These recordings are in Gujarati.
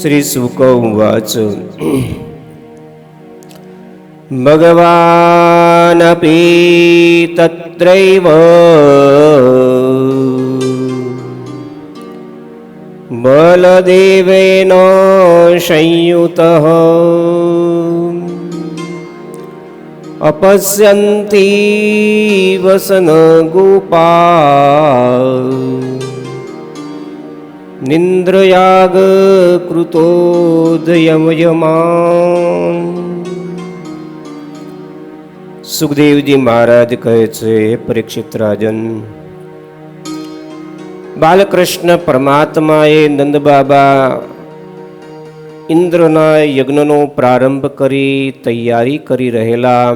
श्रीशुक उवाच भगवानपि तत्रैव बलदेवेन संयुतः अपश्यन्ति वसनगोपा निन्द्रयाग कृतोदयमयमान्। સુખદેવજી મહારાજ કહે છે, પરીક્ષિત રાજન, બાલકૃષ્ણ પરમાત્માએ નંદ બાબા ઇન્દ્રના યજ્ઞનો પ્રારંભ કરી તૈયારી કરી રહેલા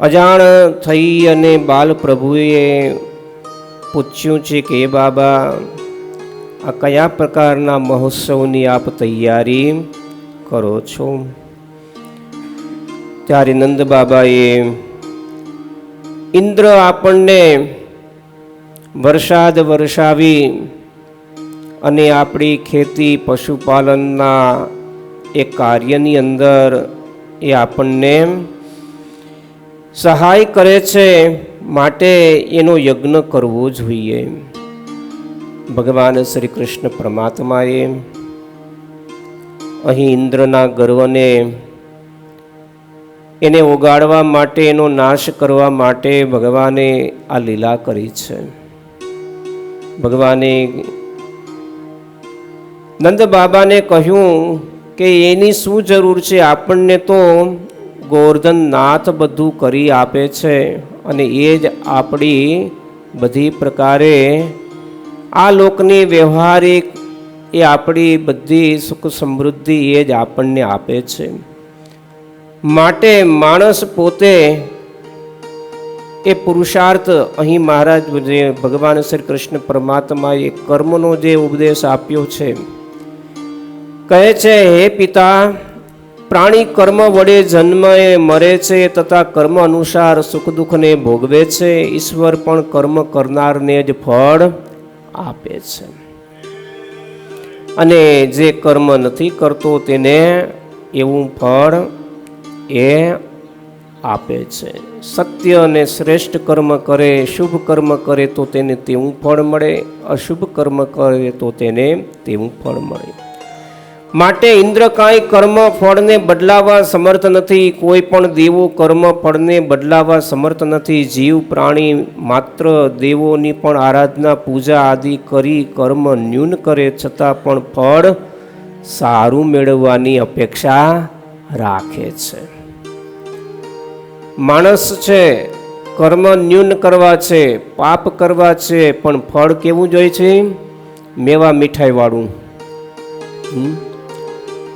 અજાણ થઈ અને બાલપ્રભુએ પૂછ્યું છે કે એ બાબા, આ કયા પ્રકારના મહોત્સવની આપ તૈયારી કરો છો? ત્યારે નંદ બાબાએ ઇન્દ્ર આપણને વરસાદ વરસાવી અને આપણી ખેતી પશુપાલનના એ કાર્યની અંદર એ આપણને સહાય કરે છે, માટે એનો યજ્ઞ કરવો જોઈએ. ભગવાન શ્રી કૃષ્ણ પરમાત્માએ અહીં ઇન્દ્રના ગર્વને એને ઓગાળવા માટે, એનો નાશ કરવા માટે ભગવાને આ લીલા કરી છે. ભગવાને નંદ બાબાને કહ્યું કે એની શું જરૂર છે, આપણને તો ગોવર્ધનનાથ બધું કરી આપે છે અને એ જ આપણી બધી પ્રકારે આ લોકની વ્યવહારિક એ આપણી બધી સુખ સમૃદ્ધિ એ જ આપણને આપે છે. માટે માણસ પોતે એ પુરુષાર્થ, અહીં મહારાજ ભગવાન શ્રી કૃષ્ણ પરમાત્માએ કર્મનો જે ઉપદેશ આપ્યો છે, કહે છે, હે પિતા, પ્રાણી કર્મ વડે જન્મે મરે છે તથા કર્મ અનુસાર સુખ દુઃખને ભોગવે છે. ઈશ્વર પણ કર્મ કરનારને જ ફળ આપે છે અને જે કર્મ નથી કરતો તેને એવું ફળ એ આપે છે. સત્ય અને શ્રેષ્ઠ કર્મ કરે, શુભ કર્મ કરે તો તેને તેવું ફળ મળે, અશુભ કર્મ કરે તો તેને તેવું ફળ મળે. માટે ઇન્દ્ર કાંઈ કર્મ ફળને બદલાવા સમર્થ નથી, કોઈ પણ દેવો કર્મ ફળને બદલાવા સમર્થ નથી. જીવ પ્રાણી માત્ર દેવોની પણ આરાધના પૂજા આદિ કરી કર્મ ન્યૂન કરે, છતાં પણ ફળ સારું મેળવવાની અપેક્ષા રાખે છે. માણસ છે, કર્મ ન્યૂન કરવા છે, પાપ કરવા છે, પણ ફળ કેવું જોઈએ છે? મેવા મીઠાઈ વાળું.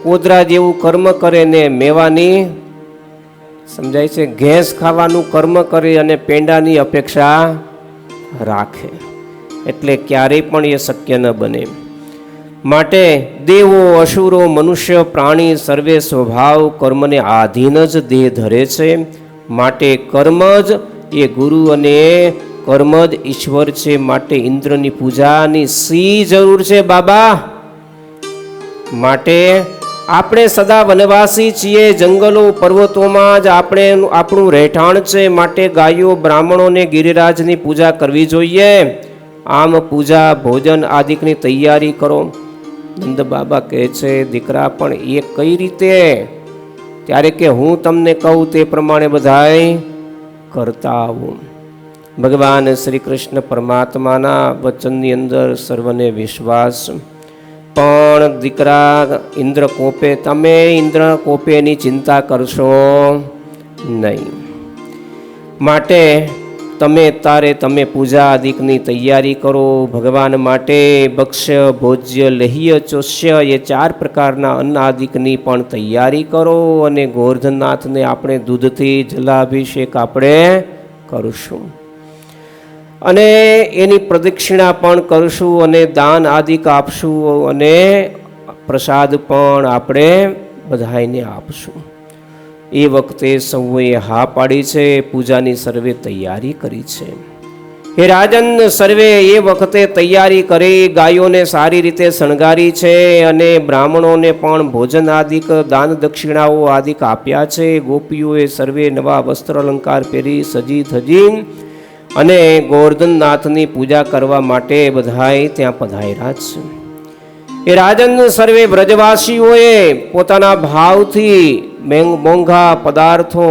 કોદરા જેવું કર્મ કરે ને મેવાની, સમજાય છે, ઘેંસ ખાવાનું કર્મ કરે અને પેંડાની અપેક્ષા રાખે, એટલે ક્યારેય પણ એ શક્ય ન બને. માટે દેવો, અસુરો, મનુષ્ય, પ્રાણી સર્વે સ્વભાવ કર્મને આધીન જ દેહ ધરે છે. માટે કર્મ જ એ ગુરુ અને કર્મ જ ઈશ્વર છે. માટે ઇન્દ્રની પૂજાની શી જરૂર છે બાબા? માટે આપણે સદા વનવાસી છીએ, જંગલો પર્વતોમાં જ આપણું રહેઠાણ છે. માટે ગાયો, બ્રાહ્મણોને ગિરિરાજની પૂજા કરવી જોઈએ. આમ પૂજા ભોજન આદિકની તૈયારી કરો. નંદ બાબા કહે છે, દીકરા, પણ એ કઈ રીતે? ત્યારે કે હું તમને કહું તે પ્રમાણે બધાય કરતા આવું. ભગવાન શ્રી કૃષ્ણ પરમાત્માના વચનની અંદર સર્વને વિશ્વાસ. પણ દીકરા, ઇન્દ્ર કોપે, તમે ઇન્દ્ર કોપેની ચિંતા કરશો નહીં. માટે તમે પૂજા આદિકની તૈયારી કરો. ભગવાન માટે ભક્ષ્ય, ભોજ્ય, લેહ્ય, ચોષ્ય એ 4 પ્રકારના અન્ન આદિકની પણ તૈયારી કરો. અને ગોવર્ધનનાથને આપણે દૂધથી જલાભિષેક આપણે કરશું અને એની પ્રદક્ષિણા પણ કરશું અને દાન આદિક આપશું અને પ્રસાદ પણ આપણે બધાઈને આપશું. એ વખતે સૌએ હા પાડી છે, પૂજાની સર્વે તૈયારી કરી છે. હે રાજન, સર્વે એ વખતે તૈયારી કરી, ગાયોને સારી રીતે શણગારી છે અને બ્રાહ્મણોને પણ ભોજન આદિક દાન દક્ષિણાઓ આદિક આપ્યા છે. ગોપીઓએ સર્વે નવા વસ્ત્ર અલંકાર પહેરી સજી ધજી અને ગોવર્ધનનાથની પૂજા કરવા માટે બધાય ત્યાં પધાર્યા છે. એ રાજન, સર્વે વ્રજવાસીઓએ પોતાના ભાવથી મોંઘા પદાર્થો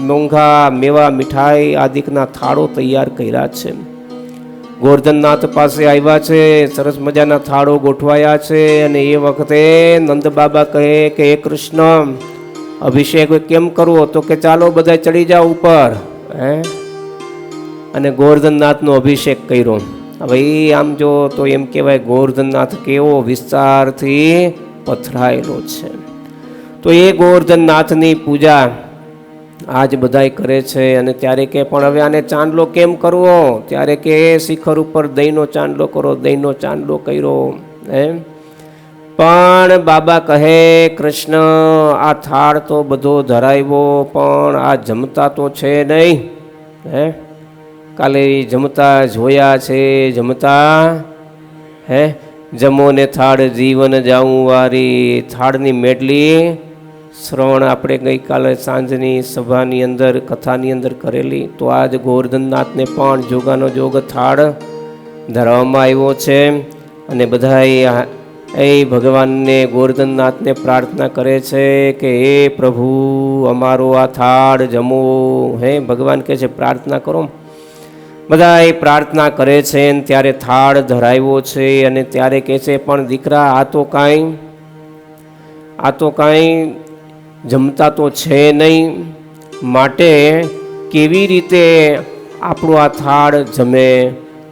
મોંઘા મેવા મીઠાઈ આદિકના થાળો તૈયાર કર્યા છે. ગોવર્ધનનાથ પાસે આવ્યા છે, સરસ મજાના થાળો ગોઠવાયા છે. અને એ વખતે નંદ બાબા કહે કે હે કૃષ્ણ, અભિષેક કેમ કરવો? તો કે ચાલો બધા ચડી જાઓ ઉપર. અને ગોવર્ધનનાથનો અભિષેક કર્યો. હવે આમ જો તો એમ કહેવાય ગોવર્ધનનાથ કેવો વિસ્તારથી પથરાયેલો છે. તો એ ગોવર્ધનનાથની પૂજા આજ બધાય કરે છે. અને ત્યારે કે પણ હવે આને ચાંદલો કેમ કરવો? ત્યારે કે શિખર ઉપર દહીંનો ચાંદલો કરો. દહીંનો ચાંદલો કર્યો. પણ બાબા કહે કૃષ્ણ, આ થાળ તો બધો ધરાવ્યો, પણ આ જમતા તો છે નહીં. કાલે જમતા જોયા છે, જમતા જમો ને થાળ જીવન જાઉં વારી. થાળની મેડલી શ્રવણ આપણે ગઈકાલે સાંજની સભાની અંદર કથાની અંદર કરેલી. તો આજ ગોવર્ધનનાથને પણ જોગાનો જોગ થાળ ધરવામાં આવ્યો છે. અને બધા એ ભગવાનને ગોવર્ધનનાથને પ્રાર્થના કરે છે કે હે પ્રભુ, અમારો આ થાળ જમો. ભગવાન કહે છે પ્રાર્થના કરો. બધા એ પ્રાર્થના કરે છે. ત્યારે થાળ ધરાવ્યો છે. અને ત્યારે કહે છે પણ દીકરા, આ તો કાંઈ જમતા તો છે નહીં, માટે કેવી રીતે આપણો આ થાળ જમે?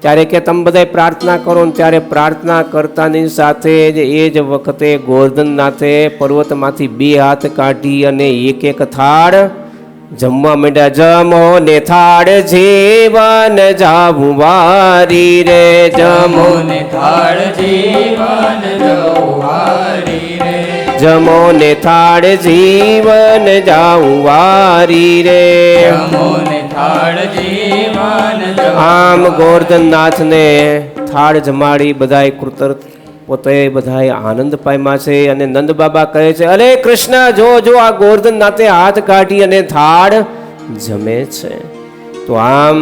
ત્યારે કે તમે બધા પ્રાર્થના કરો. ને ત્યારે પ્રાર્થના કરતાની સાથે જ એ જ વખતે ગોવર્ધનનાથે પર્વતમાંથી 2 હાથ કાઢી અને એક થાળ જમવા માંડ્યા. જમો ને થાળ જીવન જાવું વારી રે. જમો ને થાળ જીવન જાવું વારી રે. જમો ને થાળ જીવન જાવું વારી રે. જમો ને થાળ જીવન. આમ ગોવર્ધનનાથને થાળ જમાડી બધાય કૃતજ્ઞ પોતે બધાય આનંદ પામ્યા છે. અને નંદ બાબા કહે છે અરે કૃષ્ણ, જો આ ગોવર્ધનનાથે હાથ કાઢી અને થાળ જમે છે. તો આમ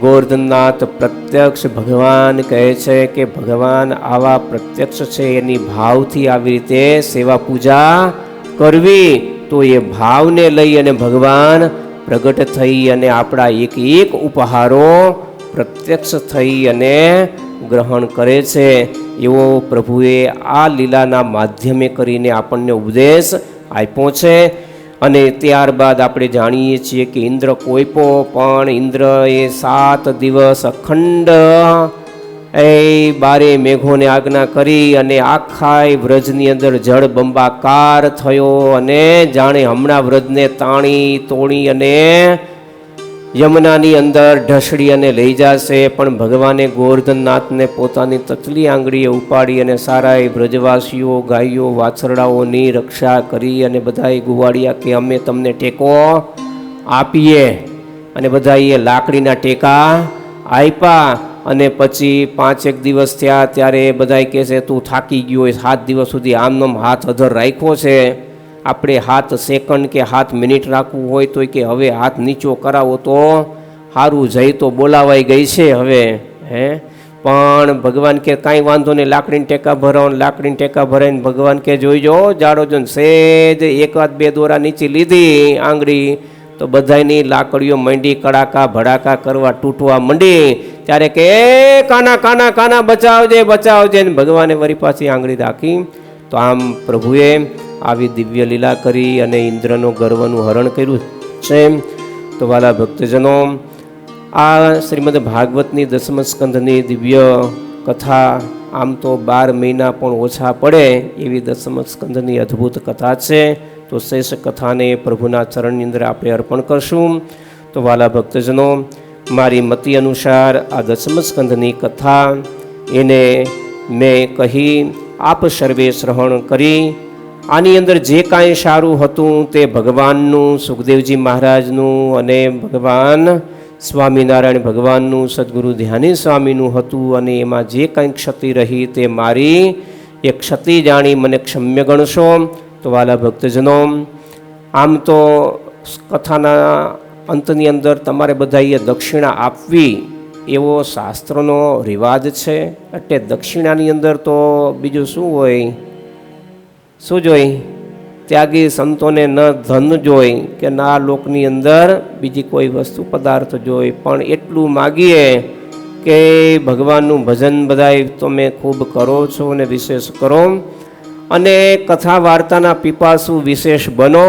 ગોવર્ધનનાથ પ્રત્યક્ષ ભગવાન કહે છે કે ભગવાન આવા પ્રત્યક્ષ છે. એની ભાવથી આવી રીતે સેવા પૂજા કરવી. તો એ ભાવને લઈ અને ભગવાન પ્રગટ થઈ અને આપણા એક ઉપહારો પ્રત્યક્ષ થઈ અને ગ્રહણ કરે છે. એવો પ્રભુએ આ લીલાના માધ્યમે કરીને આપણને ઉપદેશ આપ્યો છે. અને ત્યારબાદ આપણે જાણીએ છીએ કે ઇન્દ્ર કોઈપો પણ ઇન્દ્ર એ 7 દિવસ અખંડ 12 મેઘોને આજ્ઞા કરી અને આખા વ્રજની અંદર જળ બંબાકાર થયો. અને જાણે હમણાં વ્રજને તાણી તોડી અને યમુનાની અંદર ઢસડી અને લઈ જશે. પણ ભગવાને ગોવર્ધનનાથને પોતાની તતલી આંગળીએ ઉપાડી અને સારા વ્રજવાસીઓ ગાયો વાછરડાઓની રક્ષા કરી. અને બધાએ ગુવાડિયા કે અમે તમને ટેકો આપીએ. અને બધાએ લાકડીના ટેકા આપ્યા. અને પછી 5 દિવસ થયા ત્યારે બધાએ કહે છે તું થાકી ગયો હોય, 7 દિવસ સુધી આમનામ હાથ અધર રાખ્યો છે, આપણે હાથ સેકન્ડ કે હાથ મિનિટ રાખવું હોય તો કે હવે હાથ નીચો કરાવો તો સારું, જઈ તો બોલાવાઈ ગઈ છે હવે. પણ ભગવાન કે કાંઈ વાંધો નહીં, લાકડીને ટેકા ભરાવો. લાકડીને ટેકા ભરાઈને ભગવાન કે જોઈજો જાડો જો સેજ 1-2 દોરા નીચે લીધી આંગળી તો બધાની લાકડીઓ મંડી કડાકા ભડાકા કરવા તૂટવા મંડી. ત્યારે કે કાના કાના કાના બચાવજે ને ભગવાને વળી પાછી આંગળી રાખી. તો આમ પ્રભુએ આવી દિવ્ય લીલા કરી અને ઇન્દ્રનો ગર્વનું હરણ કર્યું છે. તો વાલા ભક્તજનો, આ શ્રીમદ ભાગવતની 10મ સ્કંધની દિવ્ય કથા આમ તો 12 મહિના પણ ઓછા પડે એવી 10મ સ્કંધની અદ્ભુત કથા છે. તો શેષ કથાને પ્રભુના ચરણની અંદર આપણે અર્પણ કરશું. તો વાલા ભક્તજનો, મારી મતિ અનુસાર આ 10મ સ્કંધની કથા એને મેં કહી, આપ સર્વે શ્રવણ કરી. આની અંદર જે કાંઈ સારું હતું તે ભગવાનનું, સુખદેવજી મહારાજનું અને ભગવાન સ્વામિનારાયણ ભગવાનનું, સદગુરુ ધ્યાની સ્વામીનું હતું અને એમાં જે કંઈ ક્ષતિ રહી તે મારી એ ક્ષતિ જાણી મને ક્ષમ્ય ગણશો. તો વાલા ભક્તજનો, આમ તો કથાના અંતની અંદર તમારે બધાએ દક્ષિણા આપવી એવો શાસ્ત્રનો રિવાજ છે. એટલે દક્ષિણાની અંદર તો બીજું શું હોય? શું જોઈ? ત્યાગી સંતોને ન ધન જોઈ કે ના લોકની અંદર બીજી કોઈ વસ્તુ પદાર્થ જોઈ, પણ એટલું માગીએ કે ભગવાનનું ભજન બધાય તમે ખૂબ કરો છો અને વિશેષ કરો, અને કથા વાર્તાના પીપાસુ વિશેષ બનો,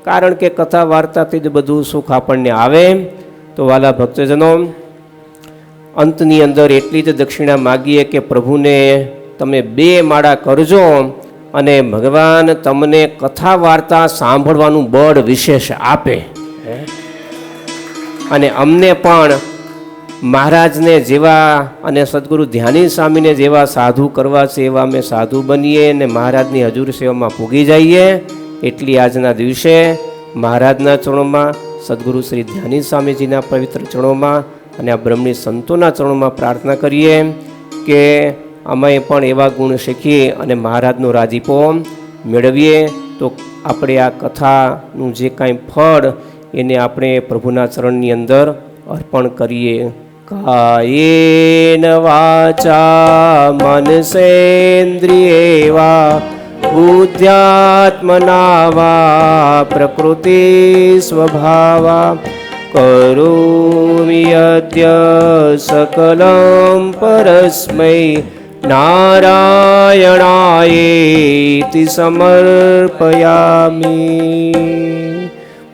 કારણ કે કથા વાર્તાથી જ બધું સુખ આપણને આવે. તો વાલા ભક્તજનો, અંતની અંદર એટલી જ દક્ષિણા માગીએ કે પ્રભુને તમે 2 માળા કરજો અને ભગવાન તમને કથા વાર્તા સાંભળવાનું બળ વિશેષ આપે. અને અમને પણ મહારાજને જેવા અને સદગુરુ ધ્યાની સ્વામીને જેવા સાધુ કરવા છે એવા અમે સાધુ બનીએ અને મહારાજની હજુર સેવામાં પૂગી જઈએ. એટલી આજના દિવસે મહારાજના ચરણોમાં, સદગુરુ શ્રી ધ્યાની સ્વામીજીના પવિત્ર ચરણોમાં અને આ બ્રહ્મણી સંતોના ચરણોમાં પ્રાર્થના કરીએ કે અમે પણ એવા ગુણ શીખીએ અને મહારાજનો રાજીપો મેળવીએ. તો આપણે આ કથાનું જે કાંઈ ફળ એને આપણે પ્રભુના ચરણની અંદર અર્પણ કરીએ. કાયેન વાચા મનસેન્દ્રિયેવા બુદ્ધ્યાત્મના વા પ્રકૃતિ સ્વભાવા કરોમિ યદ્ય સકલં પરસ્મૈ નારાયણાયેતિ સમર્પયામિ.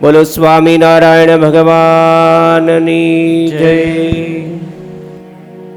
બોલો સ્વામિનારાયણ ભગવાનની જય.